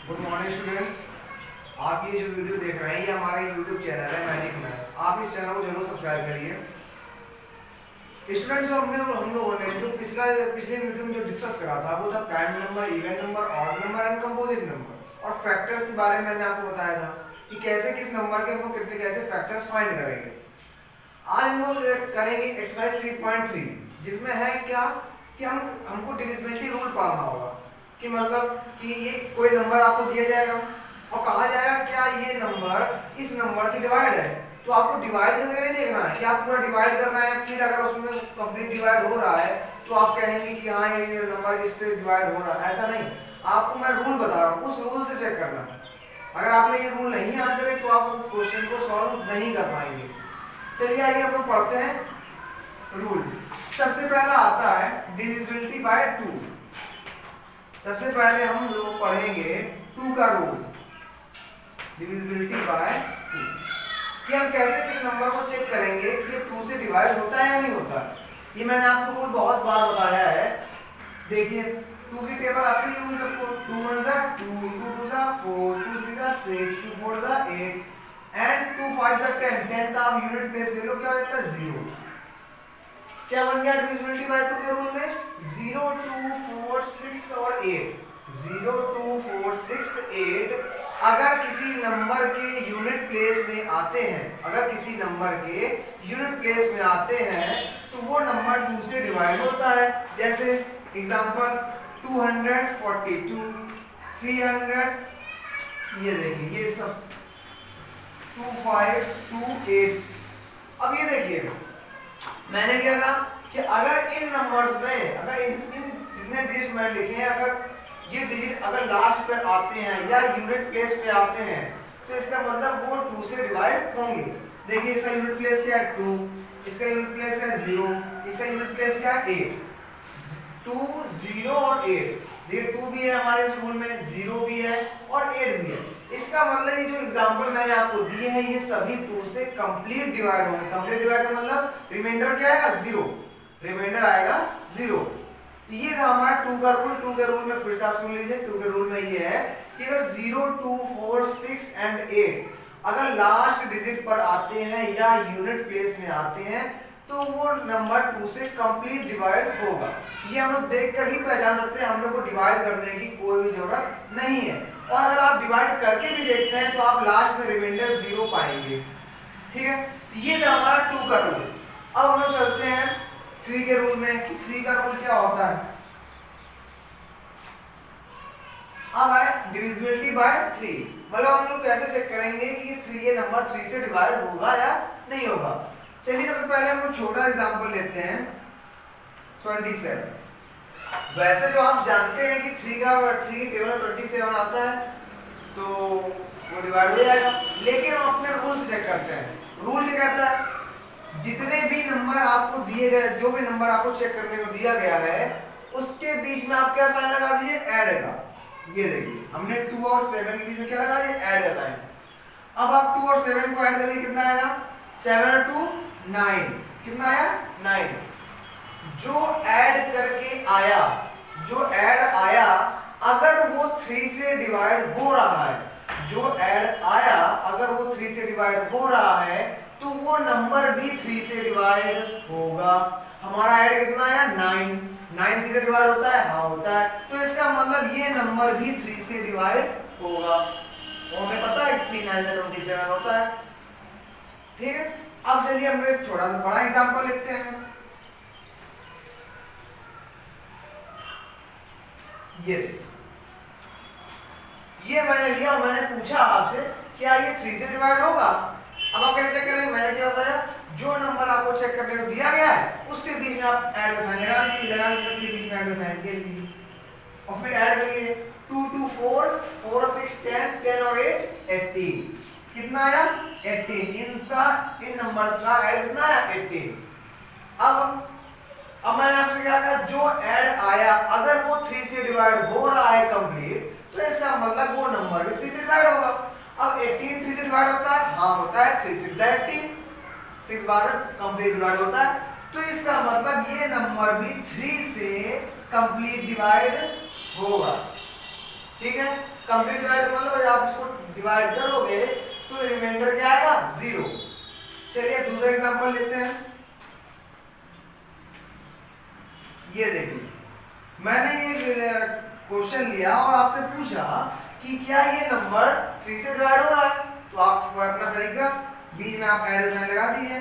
Good morning students. आप ये जो वीडियो देख रहे हैं ये हमारा यूट्यूब चैनल है मैजिक मैथ्स। आप इस चैनल को जरूर सब्सक्राइब करिए। स्टूडेंट्स, हम लोगों ने जो पिछले वीडियो में जो डिस्कस करा था वो था prime number, even number, odd number and composite number और फैक्टर्स के बारे में मैंने आपको बताया था कि कैसे किस नंबर के हमको कितने कैसे फैक्टर्स फाइंड करेंगे। आज हम लोग करेंगे एक्सरसाइज 3.3 जिसमें है क्या कि हमको डिविजिबिलिटी रूल पालना होगा कि मतलब कि ये कोई नंबर आपको दिया जाएगा और कहा जाएगा क्या ये नंबर इस नंबर से डिवाइड है, तो आपको डिवाइड करके नहीं देखना है कि आप पूरा डिवाइड करना है, फिर अगर उसमें कंप्लीट डिवाइड हो रहा है तो आप कहेंगे कि हाँ ये नंबर इससे डिवाइड हो रहा है। ऐसा नहीं, आपको मैं रूल बता रहा हूँ, उस रूल से चेक करना है। अगर आपने ये रूल नहीं याद करे तो आप क्वेश्चन को सॉल्व नहीं कर पाएंगे। चलिए आइए हम लोग पढ़ते हैं रूल। सबसे पहला आता है डिविजिबिलिटी बाय 2। सबसे पहले हम लोग पढ़ेंगे 2 का रूल, डिविजिबिलिटी बाय 2, कि हम कैसे किस नंबर को चेक करेंगे कि 2 से डिवाइड होता है या नहीं होता। ये मैंने आपको रूल बहुत बार बताया है। देखिए 2 की टेबल आती होगी सबको, 2 1 जा 2, 2 2 जा 4, 2 3 जा 6, 2 4 जा 8 एंड 2 5 जा 10। 10 का आप यूनिट प्लेस ले लो, क्या हो जाता है 0। क्या बन गया डिविजिबिलिटी बाय 2 के रूल में 0 2 4 6 और 8। 0 2 4 6 8 अगर किसी नंबर के यूनिट प्लेस में आते हैं, अगर किसी नंबर के यूनिट प्लेस में आते हैं तो वो नंबर 2 से डिवाइड होता है। जैसे एग्जांपल 242, 300, ये देखिए ये सब 2528। अब ये देखिए मैंने क्या कहा कि अगर इन नंबर्स में, अगर इन जितने डिजिट मैंने लिखे हैं, अगर ये डिजिट अगर लास्ट पर आते हैं या यूनिट प्लेस पे आते हैं तो इसका मतलब वो 2 से डिवाइड होंगे। देखिए इसका यूनिट प्लेस क्या है 2, इसका यूनिट प्लेस है 0, इसका यूनिट प्लेस क्या है 8। 2 0 और 8, ये 2 भी है हमारे स्कूल में, 0 भी है और 8 भी है। इसका मतलब ये जो एग्जांपल मैंने आपको दिए हैं ये सभी 2 से कंप्लीट डिवाइड होंगे। कंप्लीट डिवाइड का मतलब रिमाइंडर क्या आएगा 0, रिमाइंडर आएगा 0। ये था हमारा 2 का रूल। 2 के रूल में फिर से आप सुन लीजिए। 2 के रूल में ये है कि अगर 0 2 4 6 एंड 8 अगर लास्ट डिजिट पर आते हैं या यूनिट प्लेस में आते हैं तो वो नंबर 2 से कंप्लीट डिवाइड होगा। ये हम लोग देखकर ही पहचान सकते हैं, हम लोग को डिवाइड करने की कोई भी जरूरत नहीं है। और अगर आप डिवाइड करके भी देखते हैं तो आप लास्ट में रिमाइंडर 0 पाएंगे। ठीक है, ये था हमारा 2 का रूल। अब हम लोग चलते हैं 3 के रूल में कि 3 का रूल क्या होता है। अब है डिविजिबिलिटी बाय 3, मतलब हम लोग कैसे चेक करेंगे कि ये नंबर 3 से डिवाइड होगा या नहीं होगा। चलिए सबसे पहले हम लोग छोटा एग्जांपल लेते हैं 27। वैसे जो आप जानते हैं कि 3 की टेबल में 27 आता है तो वो डिवाइड हो जाएगा, लेकिन हम अपने रूल से चेक करते हैं। रूल क्या कहता है, जितने भी नंबर आपको दिए गए, जो भी नंबर आपको चेक करने को दिया गया है उसके बीच में आप क्या साइन लगा दीजिए, ऐड का। ये देखिए हमने 2 और 7 के बीच में क्या लगा दिया, ऐड का साइन। अब आप 2 और 7 को ऐड करिए, कितना आएगा 7 और 2 9, कितना आया 9। जो ऐड करके आया, जो ऐड आया अगर वो 3 से डिवाइड हो रहा है, जो ऐड आया अगर वो 3 से डिवाइड हो रहा है तो वो नंबर भी 3 से डिवाइड होगा। हमारा ऐड कितना आया 9, 9 3 से डिवाइड होता है, हाँ होता है। तो इसका मतलब ये नंबर भी 3 से डिवाइड होगा। वो हमें पता है 3 9 27 होता है। ठीक है, अब चलिए हम एक छोटा सा बड़ा एग्जांपल लेते हैं। ये मैंने लिया, मैंने पूछा आपसे क्या ये 3 से डिवाइड होगा। अब आप कैसे चेक करेंगे, मैंने क्या बताया, जो नंबर आपको चेक करने को दिया गया है उसके बीच में आप ऐड का साइन लगा दीजिए, लगा दीजिए उसके बीच में ऐड का साइन दे दीजिए और फिर ऐड करिए 2 2 4 4 6 10 10 और 8 18। कितना आया 18। इनका इन नंबर्स का ऐड कितना आया 18। अब मैंने आपसे क्या कहा, जो ऐड आया अगर वो 3 से डिवाइड हो रहा है कंप्लीट तो इसका मतलब वो नंबर भी 3 से डिवाइड होगा। अब 18 3 से डिवाइड होता है, हाँ होता है, 3 6 18, 6 बार कंप्लीट डिवाइड होता है। तो इसका मतलब ये नंबर भी 3 से कंप्लीट डिवाइड होगा। ठीक है, कंप्लीट डिवाइड मतलब आप इसको डिवाइड करोगे तो रिमाइंडर क्या आएगा 0। चलिए दूसरा एग्जांपल लेते हैं। ये देखिए मैंने ये क्वेश्चन लिया और आपसे पूछा कि क्या ये नंबर 3 से डिवाइड हो रहा है, तो आप अपना तरीका बीच में आप एड साइन लगा दीजिए,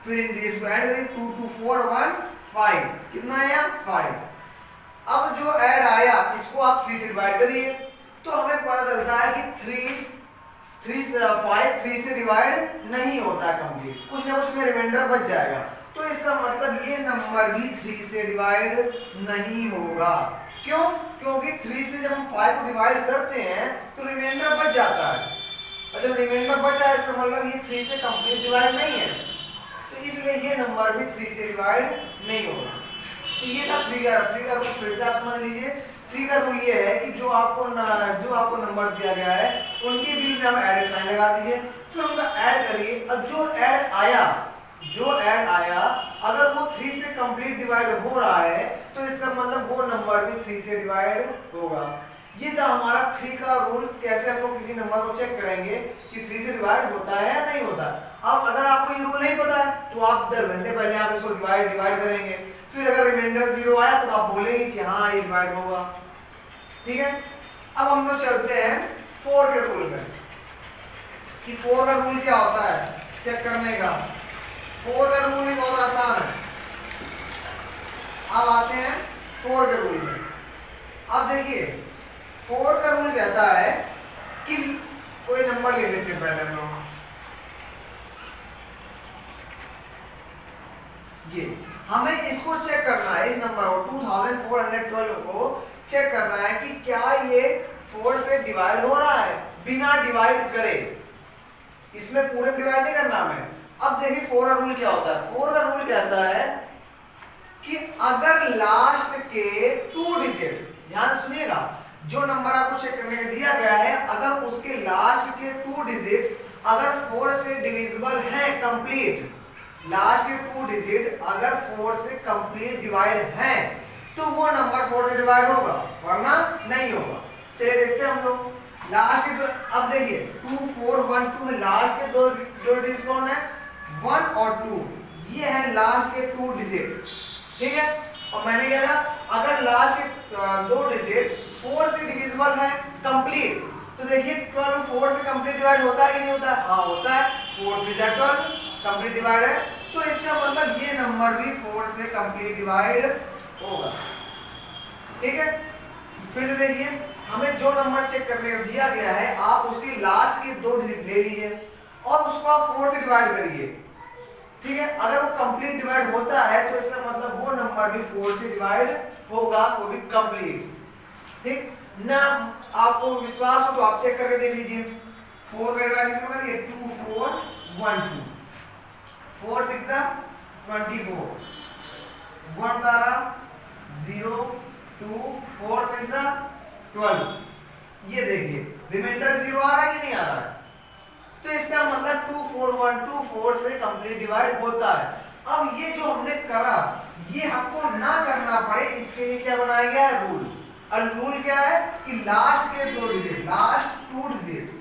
फिर इन डिजिट्स को ऐड करिए 2 2 4 1 5, कितना आया 5। अब जो ऐड आया इसको आप 3 से डिवाइड करिए तो हमें पता चलता है कि 3 से डिवाइड नहीं होता कंप्लीट, कुछ ना कुछ में रिमाइंडर बच जाएगा, तो इसका मतलब ये नंबर भी 3 से डिवाइड नहीं होगा। क्यों? क्योंकि 3 से जब हम 5 को डिवाइड करते हैं तो रिमाइंडर बच जाता है, और जब रिमाइंडर बचा है इसका मतलब ये 3 से कंप्लीट डिवाइड नहीं है, तो इसलिए ये नंबर भी 3 से डिवाइड नहीं होगा। तो ये था 3 का रूल, फिर से आप समझ लीजिए। 3 का रूल ये है कि जो आपको नंबर दिया गया है उनके बीच में आप ऐड साइन लगा दीजिए, फिर उनका ऐड करिए, और जो ऐड आया अगर वो 3 से कंप्लीट डिवाइड हो रहा है तो इसका मतलब वो नंबर भी 3 से डिवाइड होगा। ये था हमारा 3 का रूल, कैसे हम लोग किसी नंबर को चेक करेंगे कि 3 से डिवाइड होता है या नहीं होता। अब अगर आपको ये रूल नहीं पता है तो आप 10 घंटे पहले आप इसको डिवाइड करेंगे, फिर अगर रिमाइंडर 0 आया तो आप बोलेंगे कि हाँ ये डिवाइड होगा। ठीक है, अब हम लोग चलते हैं 4 के रूल में कि 4 का रूल क्या होता है चेक करने का। 4 का रूल भी बहुत आसान है। अब आते हैं 4 के रूल में। अब देखिए 4 का रूल कहता है कि कोई नंबर ले लेते हैं पहले हम लोग, ये हमें इसको चेक करना है, इस नंबर को 2412 को चेक करना है कि क्या ये 4 से डिवाइड हो रहा है बिना डिवाइड करे, इसमें पूरे डिवाइड नहीं करना हमें। अब देखिए 4 का रूल क्या होता है। 4 का रूल कहता है कि अगर लास्ट के 2 डिजिट, ध्यान सुनिएगा, जो नंबर आपको चेक करने का दिया गया है अगर उसके लास्ट के 2 डिजिट अगर 4 से डिविजिबल है कंप्लीट, लास्ट के 2 डिजिट अगर 4 से कंप्लीट डिवाइड हैं तो वो नंबर 4 से डिवाइड होगा, वरना नहीं होगा। चलिए देखते हैं हम लोग लास्ट के अब देखिए 2 4 1 2 में लास्ट के दो डिजिट कौन है 1 और 2, ये है लास्ट के 2 डिजिट। ठीक है, और मैंने कहा अगर लास्ट के 2 डिजिट 4 से डिविजिबल है कंप्लीट, तो देखिए 12 4 से कंप्लीट डिवाइड होता है कि नहीं होता है? हाँ होता है, 4 3 12 कंप्लीट डिवाइड है, तो इसका मतलब ये नंबर भी 4 से कंप्लीट डिवाइड होगा। ठीक है, फिर से देखिए हमें जो नंबर चेक करने को दिया गया है आप उसके लास्ट के 2 डिजिट ले लीजिए और उसको आप 4 से डिवाइड करिए। ठीक है, अगर वो कंप्लीट डिवाइड होता है तो इसका मतलब वो नंबर भी 4 से डिवाइड होगा, वो भी कंप्लीट। ठीक ना, आपको विश्वास हो तो आप चेक करके देख लीजिए। 4 का डिवाइड किसमें करिए 2 4 1 2, 4 6 24, 1 तारा 0 2 4 6 12, ये देखिए रिमाइंडर 0 आ रहा है कि नहीं आ रहा है, तो इसका मतलब 2 4 1 2 4 से कंप्लीट डिवाइड होता है। अब ये जो हमने करा ये हमको ना करना पड़े इसके लिए क्या बनाया गया है रूल, और रूल क्या है कि लास्ट के 2 डिजिट, लास्ट 2 डिजिट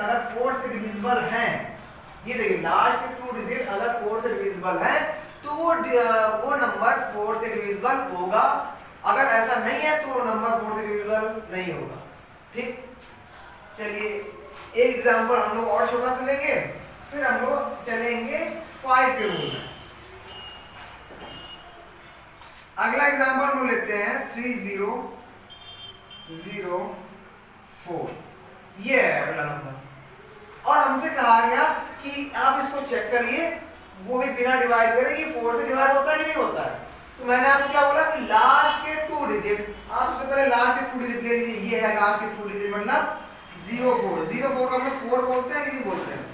अगर 4 से डिविजिबल हैं, ये देखिए लास्ट के 2 डिजिट अगर 4 से डिविजिबल हैं तो वो नंबर 4 से डिविजिबल होगा, अगर ऐसा नहीं है तो नंबर 4 से डिविजिबल नहीं होगा। ठीक, चलिए एक एग्जांपल हम लोग और छोटा सा लेंगे, फिर हम लोग चलेंगे 5 के रूल में। अगला एग्जांपल हम लोग लेते हैं 3 0 0 4, ये है अगला नंबर, और हमसे कहा गया कि आप इसको चेक करिए वो भी बिना डिवाइड करे कि 4 से डिवाइड होता है कि नहीं होता है। तो मैंने आपको क्या बोला कि लास्ट के 2 डिजिट, आप सबसे पहले लास्ट के 2 डिजिट ले लीजिए, ये है लास्ट के 2 डिजिट मतलब 0 4, 0 4 का मतलब 4 बोलते हैं कि नहीं बोलते हैं।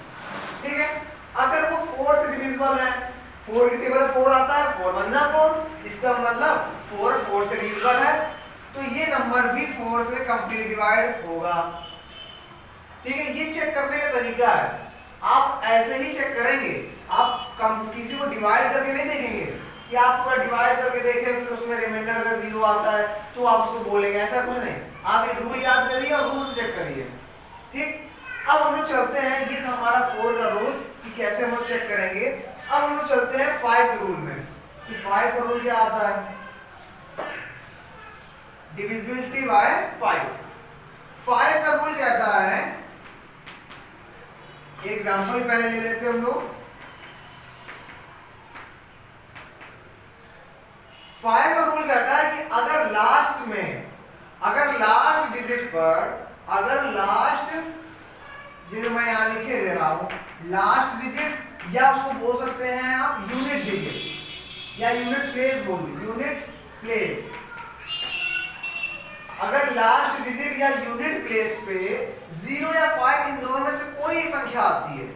ठीक है, अगर वो 4 से डिविजिबल है, 4 की टेबल 4 आता है, 4 1 जा 4, इसका मतलब 4 से डिविजिबल है, तो ये नंबर भी 4 से कंप्लीट डिवाइड होगा। ठीक है, ये चेक करने का तरीका है, आप ऐसे ही चेक करेंगे, आप किसी को डिवाइड करके नहीं देखेंगे, कि आप पूरा डिवाइड करके देखें फिर उसमें रिमाइंडर अगर 0 आता है तो आप उसको बोलेंगे, ऐसा कुछ नहीं। आप एक रूल याद करिए और रूल चेक करिए, ठीक। अब हम लोग चलते हैं, ये था हमारा 4 का रूल कि कैसे हम लोग चेक करेंगे। अब हम लोग चलते हैं 5 के रूल में कि 5 का रूल क्या आता है, डिविजिबिलिटी बाय 5। 5 का रूल कहता है, एग्जांपल पहले ले लेते हैं हम लोग। 5 का रूल कहता है कि अगर लास्ट में, अगर लास्ट डिजिट पर, अगर लास्ट, जो मैं यहां लिखे दे रहा हूं, लास्ट डिजिट या उसको बोल सकते हैं आप यूनिट डिजिट या यूनिट प्लेस बोल दो, यूनिट प्लेस। अगर लास्ट डिजिट या यूनिट प्लेस पे 0 या 5 इन दोनों में से कोई एक संख्या आती है,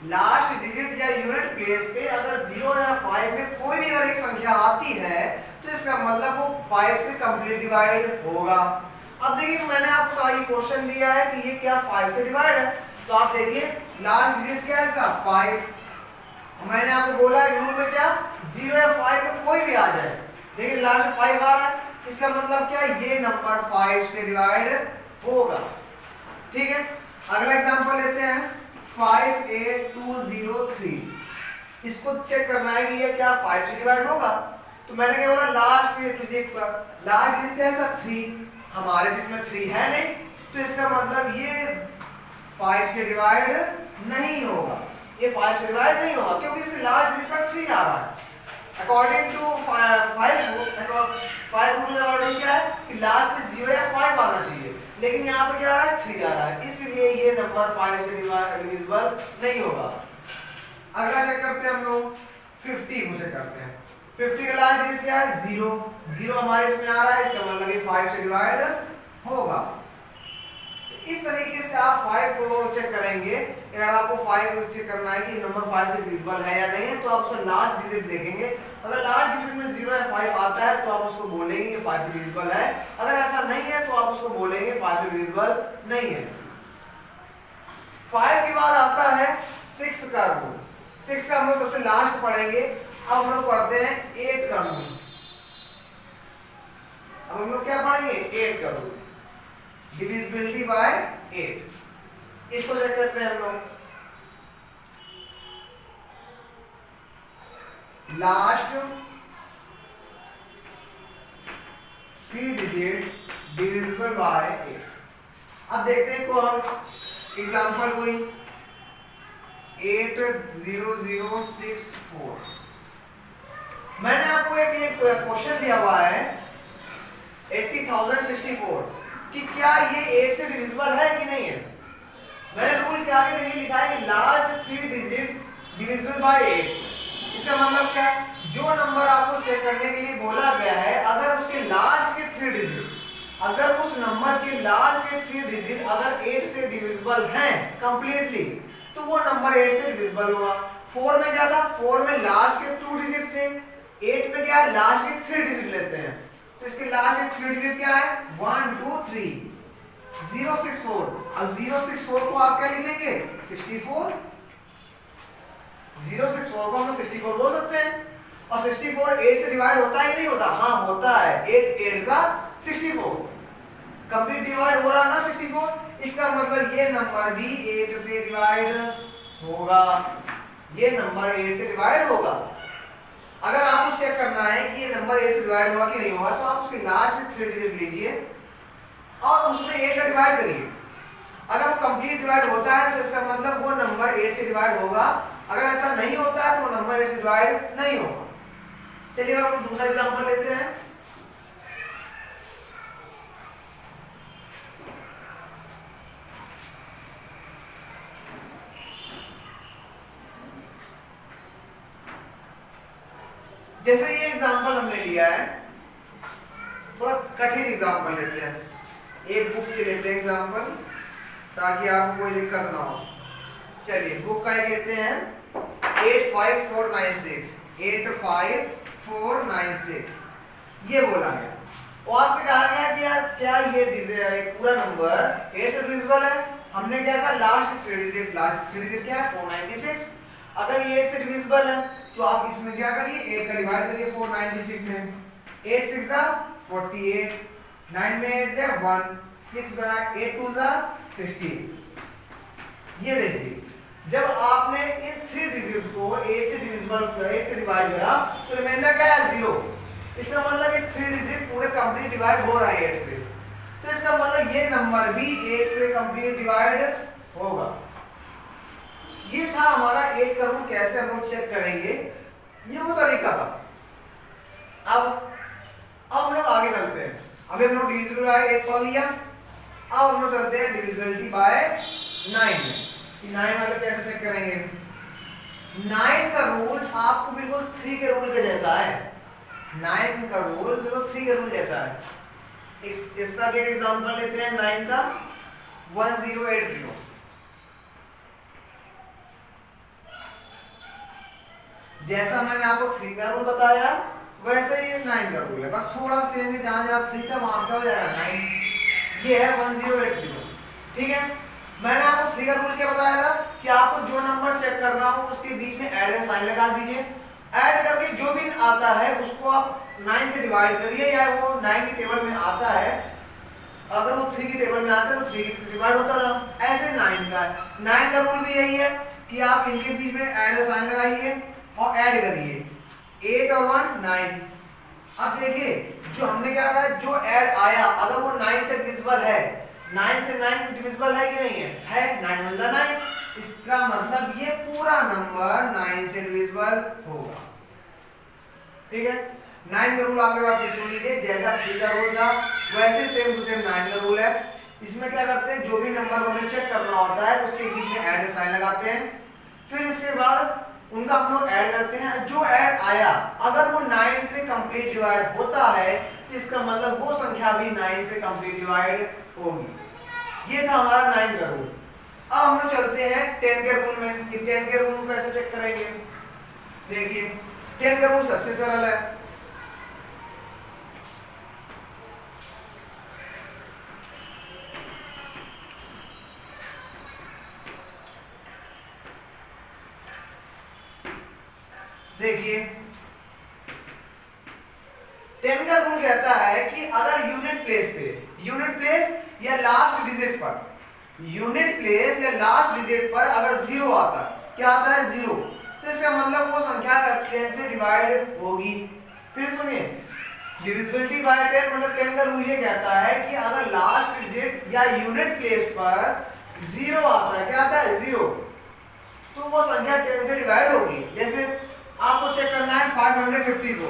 लास्ट डिजिट या यूनिट प्लेस पे अगर 0 या 5 में कोई भी अगर एक संख्या आती है तो इसका मतलब वो 5 से कंप्लीट डिवाइड होगा। अब देखिए मैंने आपको ये क्वेश्चन दिया है कि ये क्या 5 से डिवाइड है, तो आप देखिए लास्ट डिजिट क्या है इसका 5। मैंने आपको बोला है रूल में क्या 0 या 5 में कोई भी आ जाए, देखिए लास्ट 5 आ रहा है, इसका मतलब क्या ये नंबर 5 से डिवाइड होगा, ठीक है। अगला एग्जांपल लेते हैं 58203। इसको चेक करना है कि ये क्या 5 से डिवाइड होगा, तो मैंने क्या बोला लास्ट डिजिट पर, लास्ट डिजिट कैसा 3, हमारे इसमें 3 है नहीं, तो इसका मतलब ये 5 से डिवाइड नहीं होगा, ये 5 से डिवाइड नहीं होगा क्योंकि इसके लास्ट डिजिट पर 3 आ रहा है। अकॉर्डिंग टू 5 रूल अकॉर्डिंग क्या है कि लास्ट में 0 या 5 आना चाहिए, लेकिन यहाँ पे क्या आ रहा है 3 आ रहा है, इसलिए ये नंबर 5 से डिविजिबल नहीं होगा। अगला चेक करते हैं हम लोग 50 को चेक करते हैं। 50 का लास्ट डिजिट क्या है 0, 0 हमारे इसमें आ रहा है, इसका मतलब ये 5 से डिवाइड होगा। इस तरीके से आप 5 को चेक करेंगे। अगर आपको 5 चेक करना है कि नंबर 5 से डिविजिबल है या नहीं है, तो आप उसका लास्ट डिजिट देखेंगे, अगर लास्ट डिजिट में 0 या 5 आता है तो आप उसको बोलेंगे ये 5 से डिविजिबल है, अगर ऐसा नहीं है तो आप उसको बोलेंगे 5 से डिविजिबल नहीं है। 5 के बाद आता है 6 का रूल। 6 का हम लोग सबसे लास्ट पढ़ेंगे। अब हम लोग पढ़ते हैं 8 का रूल। अब हम लोग क्या पढ़ेंगे 8 का रूल, डिविजिबिलिटी बाय 8। इसको चेक करते हैं हम लोग। Last 3 digit divisible by 8। अब देखते हैं को हम एग्जांपल कोई 80064। मैंने आपको एक क्वेश्चन दिया हुआ है 80,064 कि क्या ये 8 से डिविजिबल है कि नहीं है। मैंने रूल के आगे देखिए लिखा है कि लास्ट 3 डिजिट डिविजिबल बाय 8। इसका मतलब क्या है, जो नंबर आपको चेक करने के लिए बोला गया है, अगर उसके लास्ट के 3 डिजिट, अगर उस नंबर के लास्ट के 3 डिजिट अगर 8 से डिविजिबल हैं कंप्लीटली, तो वो नंबर 8 से डिविजिबल होगा। 4 में क्या था, 4 में लास्ट के 2 डिजिट थे, 8 में क्या है लास्ट के 3 डिजिट लेते हैं, तो इसके लास्ट के 3 डिजिट क्या है 1 2 3 064। और 064 को आप क्या लिखेंगे 64। 064 को हम 64 बोल सकते हैं। और 64 8 से डिवाइड होता है कि नहीं होता, हाँ होता है, 8 8 जा 64, कंप्लीट डिवाइड हो रहा ना 64। इसका मतलब ये नंबर भी 8 से डिवाइड होगा, ये नंबर 8 से डिवाइड होगा। अगर आपको चेक करना है कि ये नंबर 8 से डिवाइड होगा कि नहीं होगा, तो आप उसके लास्ट 3 डिजिट लीजिए और उसमें 8 का डिवाइड करिए। अगर वो कंप्लीट डिवाइड होता है तो इसका मतलब वो नंबर 8 से डिवाइड होगा, अगर ऐसा नहीं होता है तो वो नंबर 8 से डिवाइड नहीं होगा। चलिए हम लोग दूसरा एग्जांपल लेते हैं। जैसे ये एग्जांपल हमने लिया है, थोड़ा कठिन एग्जांपल लेते हैं, एक बुक से लेते हैं एग्जांपल ताकि आपको कोई दिक्कत ना हो। चलिए बुक का लेते हैं 85496, 85496 ये बोला गया। और आपसे कहा गया कि क्या ये पूरा नंबर 8 से डिविजिबल है। हमने क्या कहा लास्ट 3 डिजिट, लास्ट 3 डिजिट क्या है 496। अगर ये 8 से डिविजिबल है तो आप इसमें क्या करिए 8 का डिवाइड करिए 496 में, 8 6 जा 48, 9 में 8 है 1, 6 गना 8 2 जा 16। ये देखिए जब आपने इन 3 डिजिट्स को 8 से डिविजिबल 8 से डिवाइड करा तो रिमाइंडर क्या है 0। इसका मतलब ये 3 डिजिट पूरे कंप्लीट डिवाइड हो रहा है 8 से, तो इसका मतलब ये नंबर भी 8 से कंप्लीट डिवाइड होगा। ये था हमारा 8 का रूल, कैसे हम लोग चेक करेंगे, ये वो तरीका था। अब हम लोग आगे चलते हैं। अभी हम लोग डिविजिबल बाय 8 पढ़ लिया, अब हम लोग चलते हैं डिविजिबिलिटी बाय 9 में कि 9 वाले कैसे चेक करेंगे। 9 का रूल आपको बिल्कुल 3 के रूल के जैसा है। 9 का रूल बिल्कुल 3 के रूल जैसा है। इसका एक एग्जांपल लेते हैं 9 का 1080। जैसा मैंने आपको 3 का रूल बताया वैसे ही 9 का रूल है, बस थोड़ा चेंज है, जहां जहां 3 था वहां क्या हो जाएगा 9। ये है 1080, ठीक है। मैंने आपको 3 का रूल क्या बताया था कि आपको जो नंबर चेक करना हो उसके बीच में ऐड का साइन लगा दीजिए, ऐड करके जो भी आता है उसको आप 9 से डिवाइड करिए, या वो 9 की टेबल में आता है, अगर वो 3 की टेबल में आता है तो 3 से डिवाइड होता था, ऐसे 9 का है। 9 का रूल भी यही है कि आप इनके बीच में ऐड का साइन लगाइए और ऐड करिए 8 और 1 9। अब देखिए जो हमने क्या कहा, जो ऐड आया अगर वो 9 से डिविजिबल है, 9 से 9 डिविजिबल है कि नहीं है, है 9 1 9, इसका मतलब ये पूरा नंबर 9 से डिविजिबल होगा, ठीक है। 9 का रूल आपके पास सुन लीजिए, जैसा 3 का रूल था वैसे सेम टू सेम 9 का रूल है। इसमें क्या करते हैं, जो भी नंबर हमें चेक करना होता है उसके बीच में ऐड का साइन लगाते हैं, फिर इसके बाद उनका हम लोग ऐड करते हैं। जो ऐड आया अगर वो 9 से कंप्लीट डिवाइड होता है तो इसका मतलब वो संख्या भी 9 से कंप्लीट डिवाइड होगी। ये था हमारा 9 का रूल। अब हम लोग चलते हैं 10 के रूल में कि 10 के रूल को कैसे चेक करेंगे। देखिए 10 का रूल सबसे सरल है, देखिए 10 का रूल कहता है कि अगर यूनिट प्लेस पे, यूनिट प्लेस या लास्ट डिजिट पर, यूनिट प्लेस या लास्ट डिजिट पर अगर 0 आता है, क्या आता है 0, तो इसका मतलब वो संख्या 10 से डिवाइड होगी। फिर सुनिए डिविजिबिलिटी बाय 10 मतलब 10 का रूल ये कहता है कि अगर लास्ट डिजिट या यूनिट प्लेस पर 0 आता है, क्या आता है 0, तो वो संख्या 10 से डिवाइड होगी। जैसे आपको चेक करना है 550 को,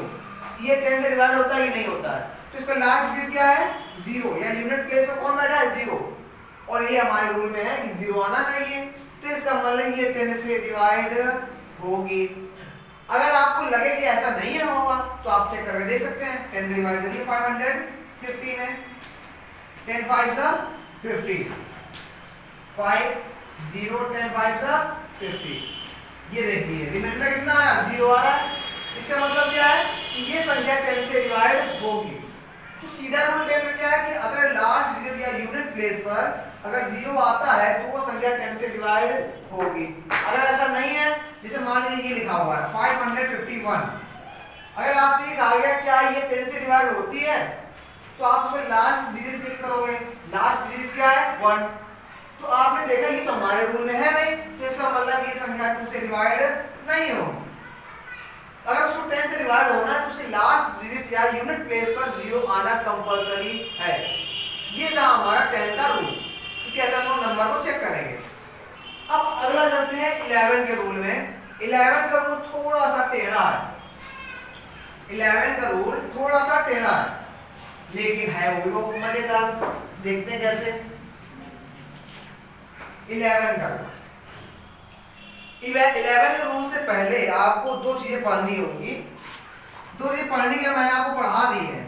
ये 10 से डिवाइड होता है कि नहीं होता है, तो इसका लास्ट डिजिट क्या है 0, या यूनिट प्लेस में कौन बैठा है 0, और ये हमारे रूल में है कि 0 आना चाहिए, तो इसका मतलब ये 10 से डिवाइड होगी। अगर आपको लगे कि ऐसा नहीं है होगा तो आप चेक करके देख सकते हैं, 10 से डिवाइड करिए 550 में, 10 5 सा 50, 5 0 10 5 सा 50। ये देखिए रिमाइंडर कितना आया 0 आ रहा है, इसका मतलब क्या है कि ये संख्या 10 से डिवाइड होगी। तो सीधा रूल 10 में क्या है कि अगर लास्ट डिजिट या यूनिट प्लेस पर अगर 0 आता है तो वो संख्या 10 से डिवाइड होगी। अगर ऐसा नहीं है, जैसे मान लीजिए ये लिखा हुआ है 551, अगर आपसे ये कहा गया क्या ये 10 से डिवाइड होती है, तो आप उसे लास्ट डिजिट क्लिक करोगे, लास्ट डिजिट क्या है 1, तो आपने देखा ये तो हमारे रूल में है नहीं, तो इसका मतलब ये संख्या 2 से डिवाइड नहीं होगी। अगर उसको 10 से डिवाइड होना है तो उसके लास्ट डिजिट या यूनिट प्लेस पर 0 आना कंपलसरी है। ये था हमारा 10 का रूल कि कैसे हम लोग नंबर को चेक करेंगे। अब अगला चलते हैं 11 के रूल में। 11 का रूल थोड़ा सा टेढ़ा है, 11 का रूल थोड़ा सा टेढ़ा है, लेकिन है वो भी मजेदार। देखते हैं कैसे। 11 का 11 के रूल से पहले आपको दो चीजें पढ़नी होगी, दो चीजें पढ़नी के मैंने आपको पढ़ा दी है।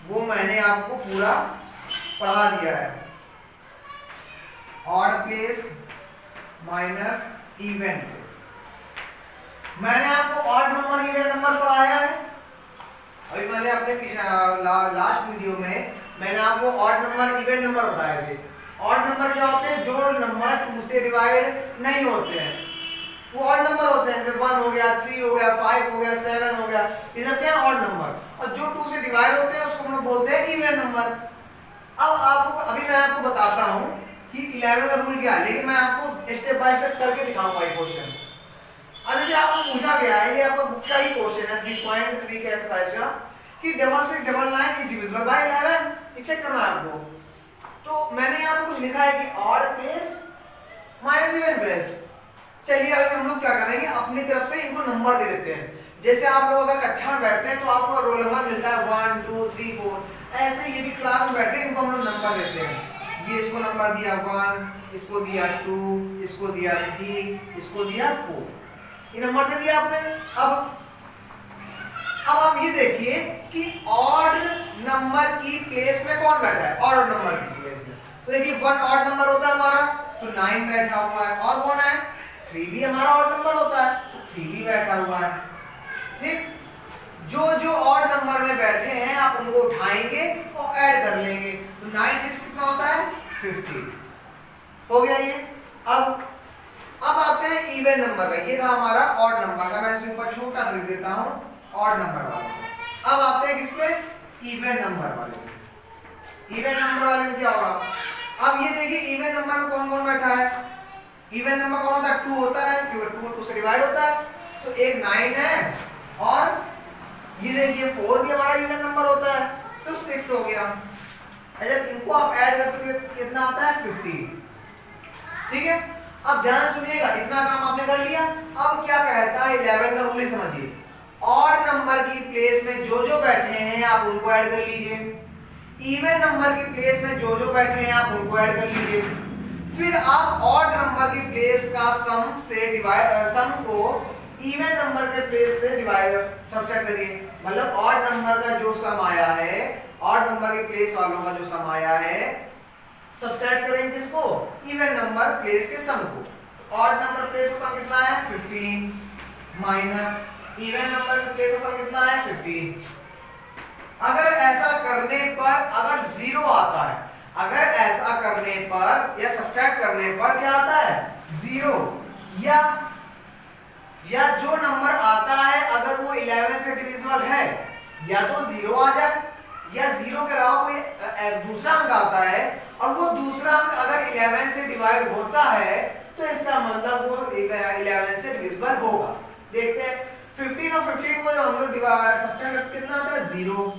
वो मैंने आपको पूरा पढ़ा दिया है। Odd place minus even place. मैंने आपको ऑड नंबर इवन नंबर पढ़ाया है। अभी मैंने अपने लास्ट वीडियो में मैंने आपको ऑड नंबर इवन नंबर बताए थे। ऑड नंबर क्या होते हैं? जो नंबर 2 से डिवाइड नहीं होते हैं वो ऑड नंबर होते हैं। जैसे 1 हो गया, 3 हो गया, 5 हो गया, 7 हो गया, ये सब क्या है? Odd number. और जो 2 से डिवाइड होते हैं उसको हम लोग बोलते हैं इवन नंबर। अब आपको अभी मैं आपको बताता हूँ कि 11 का रूल क्या है, लेकिन मैं आपको स्टेप बाय स्टेप करके दिखाऊंगा ये क्वेश्चन। अब जैसे आपको पूछा गया है, ये आपका बुक का ही क्वेश्चन है 3.3 के एक्सरसाइज का, कि 6699 इज डिविजिबल बाय 11। ये चेक करना है आपको। तो मैंने यहाँ पे कुछ लिखा है कि odd place minus even place. चलिए अभी हम लोग क्या करेंगे, अपनी तरफ से इनको नंबर दे देते हैं। जैसे आप लोग अगर कक्षा में बैठते हैं तो आपको रोल नंबर मिलता है 1 2 3 4, ऐसे ये भी क्लास में बैठे इनको हम लोग नंबर देते हैं। ये इसको नंबर दिया 1, इसको दिया 2, इसको दिया 3, इसको दिया 4, ये नंबर दे दिया आपने। अब आप ये देखिए कि ऑड नंबर की प्लेस में कौन बैठा है, ऑड नंबर की प्लेस में। तो देखिए 1 ऑड नंबर होता है हमारा, तो 9 बैठा हुआ है। और कौन है? 3 भी हमारा ऑड नंबर होता है, तो 3 भी बैठा हुआ है। ठीक, जो जो ऑड नंबर में बैठे हैं आप उनको उठाएंगे और ऐड कर लेंगे। तो 9 6 कितना होता है? 50 हो गया ये। अब आते हैं इवन नंबर का। ये था हमारा ऑड नंबर का, मैं इसे ऊपर छोटा सा लिख देता हूं, ऑड नंबर वाला। अब आते हैं किस पे? इवन नंबर वाले। इवन नंबर वाले में क्या होगा? अब ये देखिए इवन नंबर में कौन कौन बैठा है। इवन नंबर कौन होता है? 2 होता है, क्योंकि 2 2 से डिवाइड होता है। तो एक 9 है, और ये देखिए 4 भी हमारा इवन नंबर होता है, तो 6 हो गया। जब इनको आप ऐड करते हो कितना आता है? 50। ठीक है, अब ध्यान सुनिएगा, इतना काम आपने कर लिया। अब क्या कहता है 11 का रूल ही समझिए। ऑड नंबर की प्लेस में जो जो बैठे हैं आप उनको ऐड कर लीजिए, इवन नंबर की प्लेस में जो जो बैठे हैं आप उनको ऐड कर लीजिए। फिर आप ऑड नंबर की प्लेस का सम से डिवाइड, सम को इवन नंबर के प्लेस से डिवाइड सब्ट्रैक्ट करिए। मतलब ऑड नंबर का जो सम आया है, ऑड नंबर के प्लेस वालों का जो सम आया है, सब्ट्रैक्ट करेंगे किसको? इवन नंबर प्लेस के सम को। ऑड नंबर प्लेस का सम कितना है? 15 माइनस इवन नंबर प्लेस का सम कितना है? 15। अगर ऐसा करने पर अगर 0 आता है, अगर ऐसा करने पर या सब्ट्रैक्ट करने पर क्या आता है? 0, या जो नंबर आता है अगर वो 11 से डिविजिबल है, या तो 0 आ जाए, या 0 के अलावा कोई दूसरा अंक आता है और वो दूसरा अंक अगर 11 से डिवाइड होता है तो इसका मतलब वो 11 से डिविजिबल होगा। देखते हैं 15 और 15 को जो हम लोग डिवाइड सब्ट्रैक्ट कितना आता है? 0।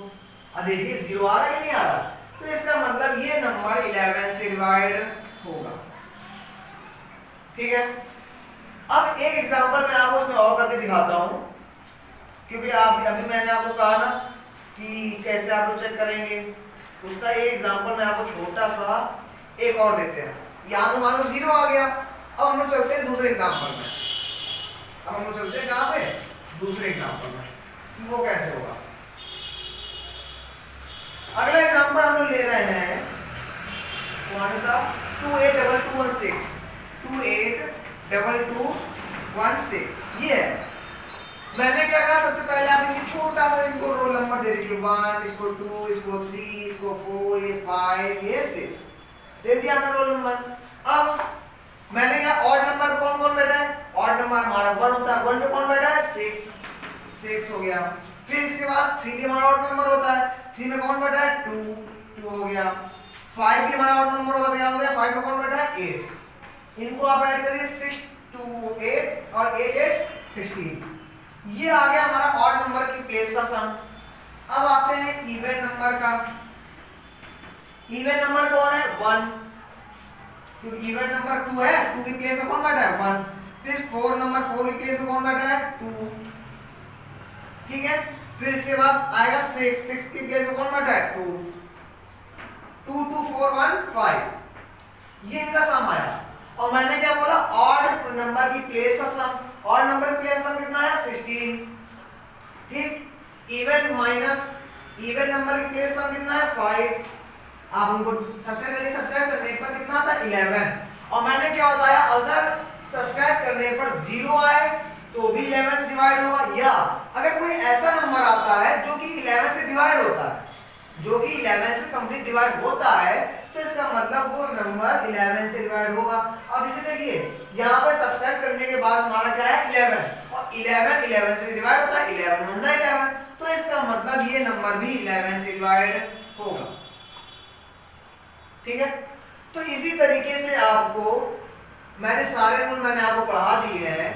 अब देखिए 0 आ रहा है कि नहीं आ रहा, तो इसका मतलब ये नंबर 11 से डिवाइड होगा। ठीक है, अब एक एग्जांपल मैं आपको इसमें और करके दिखाता हूं, क्योंकि आप अभी मैंने आपको कहा ना कि कैसे आप लोग चेक करेंगे, उसका एक एग्जांपल मैं आपको छोटा सा एक और देते हैं। यहां तो मान लो 0 आ गया। अब हम लोग चलते हैं दूसरे एग्जांपल में। अब हम लोग चलते हैं कहां पे? दूसरे एग्जांपल में। वो कैसे होगा? अगला एग्जांपल हम लोग ले रहे हैं कौन सा? 282216 282216। ये है, मैंने क्या कहा? सबसे पहले आप इनकी छोटा सा इनको रोल नंबर दे दीजिए। 1, इसको 2, इसको 3, इसको 4, ये 5, ये 6 दे दिया आपने रोल नंबर। अब मैंने क्या, ऑड नंबर कौन कौन बैठा है? ऑड नंबर हमारा 1 होता है, 1 पे कौन बैठा है? 6 हो गया। फिर इसके बाद 3 भी हमारा ऑड नंबर होता है, 3 में कौन बैठा है? 2 हो गया। 5 भी हमारा ऑड नंबर होगा, क्या हो गया? 5 में कौन बैठा है? 8। इनको आप ऐड करिए, 6 2 8 और 8 8 16। ये आ गया हमारा ऑड नंबर की प्लेस का सम। अब आते हैं इवन नंबर का। इवन नंबर कौन है? 1, क्योंकि इवन नंबर 2 है, 2 की प्लेस में कौन बैठा है? 1। फिर 4 नंबर 4 की प्लेस में कौन बैठा है? 2। ठीक है, फिर इसके बाद आएगा 6 की प्लेस में कौन बैठा है? 2 2 2 4 1 5। ये इनका सम आया। और मैंने क्या बोला? ऑड नंबर की प्लेस का सम। ऑड नंबर की प्लेस का सम कितना है? 16। ठीक, इवन माइनस इवन नंबर की प्लेस सम कितना है? 5। आप उनको सब्ट्रैक्ट करने पर कितना आता है? 11। और मैंने क्या बताया? अगर सब्ट्रैक्ट करने पर 0 आए तो भी 11 से डिवाइड होगा, या अगर कोई ऐसा नंबर आता है जो कि 11 से डिवाइड होता है, जो कि 11 से कंप्लीट डिवाइड होता है, तो इसका मतलब वो नंबर 11 से डिवाइड होगा। अब इसे देखिए, यहाँ पर सब्ट्रैक्ट करने के बाद हमारा क्या है 11, और 11 से डिवाइड होता है, 11 1 जा 11, तो इसका मतलब ये नंबर भी 11 से डिवाइड होगा। ठीक है, तो इसी तरीके से आपको मैंने सारे रूल मैंने आपको पढ़ा दिए हैं,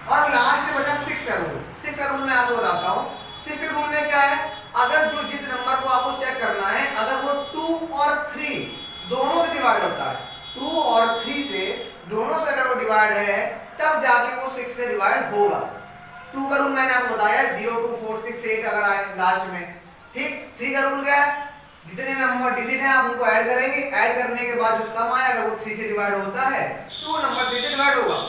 और लास्ट में बचा 6 रूल। 6 रूल मैं आपको बताता हूँ। 6 रूल में क्या है, अगर जो जिस नंबर को आपको चेक करना है, अगर वो 2 और 3 दोनों से डिवाइड होता है, 2 और 3 से दोनों से अगर वो डिवाइड है, तब जाके वो 6 से डिवाइड होगा। 2 का रूल मैंने आपको बताया 0 2 4 6 8 अगर आए लास्ट में। ठीक, 3 का रूल क्या है, जितने नंबर डिजिट हैं आप उनको ऐड करेंगे, ऐड करने के बाद जो सम आया अगर वो 3 से डिवाइड होता है तो वो नंबर 3 से डिवाइड होगा।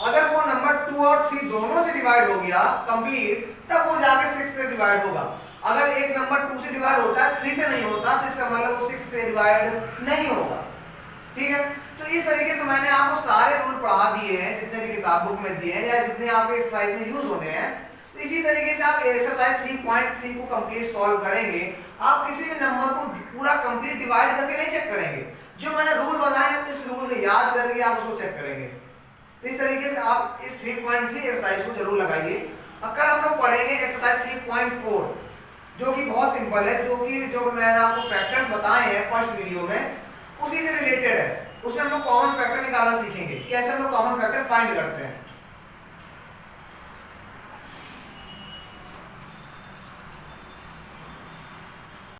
अगर वो नंबर 2 और 3 दोनों से डिवाइड हो गया कंप्लीट, तब वो जाके 6 से डिवाइड होगा। अगर एक नंबर 2 से डिवाइड होता है 3 से नहीं होता, तो इसका मतलब वो 6 से डिवाइड नहीं होगा। ठीक है, तो इस तरीके से मैंने आपको सारे रूल पढ़ा दिए हैं जितने भी किताब बुक में दिए हैं या जितने आपके एक्सरसाइज में यूज होने हैं। तो इसी तरीके से आप एक्सरसाइज 3.3 को कंप्लीट सॉल्व करेंगे। आप किसी भी नंबर को पूरा कंप्लीट डिवाइड करके नहीं चेक करेंगे, जो मैंने रूल बताए हैं इस रूल को याद करके आप उसको चेक करेंगे। तो इस तरीके से आप इस 3.3 एक्सरसाइज को जरूर लगाइए। और कल हम लोग पढ़ेंगे एक्सरसाइज 3.4, जो कि बहुत सिंपल है, जो मैंने आपको फैक्टर्स बताए हैं फर्स्ट वीडियो में, उसी से रिलेटेड है। उसमें हम लोग कॉमन फैक्टर निकालना सीखेंगे, कैसे हम लोग कॉमन फैक्टर फाइंड करते हैं।